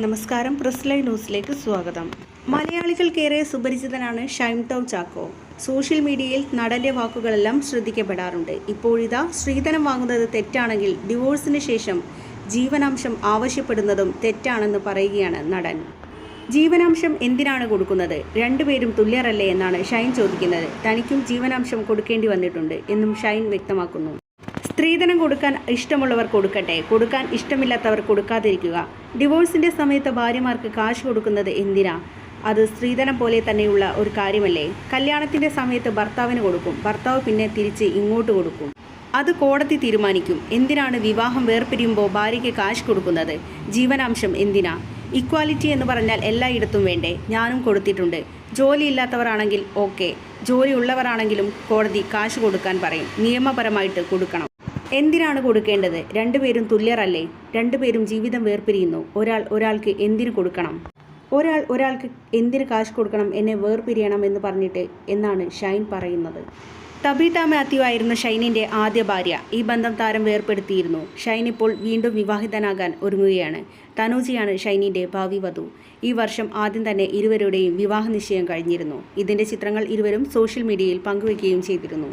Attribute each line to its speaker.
Speaker 1: നമസ്കാരം. Press live ന്യൂസിലേക്ക് സ്വാഗതം. മലയാളികൾക്കേറെ സുപരിചിതനാണ് ഷൈൻ ടോം ചാക്കോ. സോഷ്യൽ മീഡിയയിൽ നടന്റെ വാക്കുകളെല്ലാം ശ്രദ്ധിക്കപ്പെടാറുണ്ട്. ഇപ്പോഴിതാ സ്ത്രീധനം വാങ്ങുന്നത് തെറ്റാണെങ്കിൽ ഡിവോഴ്സിന് ശേഷം ജീവനാംശം ആവശ്യപ്പെടുന്നതും തെറ്റാണെന്ന് പറയുകയാണ് നടൻ. ജീവനാംശം എന്തിനാണ് കൊടുക്കുന്നത്? രണ്ടുപേരും തുല്യരല്ലേ എന്നാണ് ഷൈൻ ചോദിക്കുന്നത്. തനിക്കും ജീവനാംശം കൊടുക്കേണ്ടി വന്നിട്ടുണ്ട് എന്നും ഷൈൻ വ്യക്തമാക്കുന്നു. സ്ത്രീധനം കൊടുക്കാൻ ഇഷ്ടമുള്ളവർ കൊടുക്കട്ടെ, കൊടുക്കാൻ ഇഷ്ടമില്ലാത്തവർ കൊടുക്കാതിരിക്കുക. ഡിവോഴ്സിന്റെ സമയത്ത് ഭാര്യമാർക്ക് കാശ് കൊടുക്കുന്നത് എന്തിനാ? അത് സ്ത്രീധനം പോലെ തന്നെയുള്ള ഒരു കാര്യമല്ലേ? കല്യാണത്തിന്റെ സമയത്ത് ഭർത്താവിന് കൊടുക്കും, ഭർത്താവ് പിന്നെ തിരിച്ച് ഇങ്ങോട്ട് കൊടുക്കും. അത് കോടതി തീരുമാനിക്കും. എന്തിനാണ് വിവാഹം വേർപിരിയുമ്പോൾ ഭാര്യയ്ക്ക് കാശ് കൊടുക്കുന്നത്? ജീവനാംശം എന്തിനാ? ഇക്വാലിറ്റി എന്ന് പറഞ്ഞാൽ എല്ലായിടത്തും വേണ്ടേ? ഞാനും കൊടുത്തിട്ടുണ്ട്. ജോലിയില്ലാത്തവരാണെങ്കിൽ ഓക്കെ, ജോലി ഉള്ളവരാണെങ്കിലും കോടതി കാശ് കൊടുക്കാൻ പറയും. നിയമപരമായിട്ട് കൊടുക്കണം. എന്തിനാണ് കൊടുക്കേണ്ടത്? രണ്ടുപേരും തുല്യരല്ലേ? രണ്ടുപേരും ജീവിതം വേർപിരിയുന്നു. ഒരാൾക്ക് എന്തിനു കൊടുക്കണം? ഒരാൾക്ക് എന്തിന് കാശ് കൊടുക്കണം? എന്നെ വേർപിരിയണം എന്ന് പറഞ്ഞിട്ട് എന്നാണ് ഷൈൻ പറയുന്നത്. തബീത മാത്യു ആയിരുന്നു ഷൈനിൻ്റെ ആദ്യ ഭാര്യ. ഈ ബന്ധം താരം വേർപ്പെടുത്തിയിരുന്നു. ഷൈൻ ഇപ്പോൾ വീണ്ടും വിവാഹിതനാകാൻ ഒരുങ്ങുകയാണ്. തനൂജിയാണ് ഷൈനിൻ്റെ ഭാവി വധു. ഈ വർഷം ആദ്യം തന്നെ ഇരുവരുടെയും വിവാഹ നിശ്ചയം കഴിഞ്ഞിരുന്നു. ഇതിൻ്റെ ചിത്രങ്ങൾ ഇരുവരും സോഷ്യൽ മീഡിയയിൽ പങ്കുവയ്ക്കുകയും ചെയ്തിരുന്നു.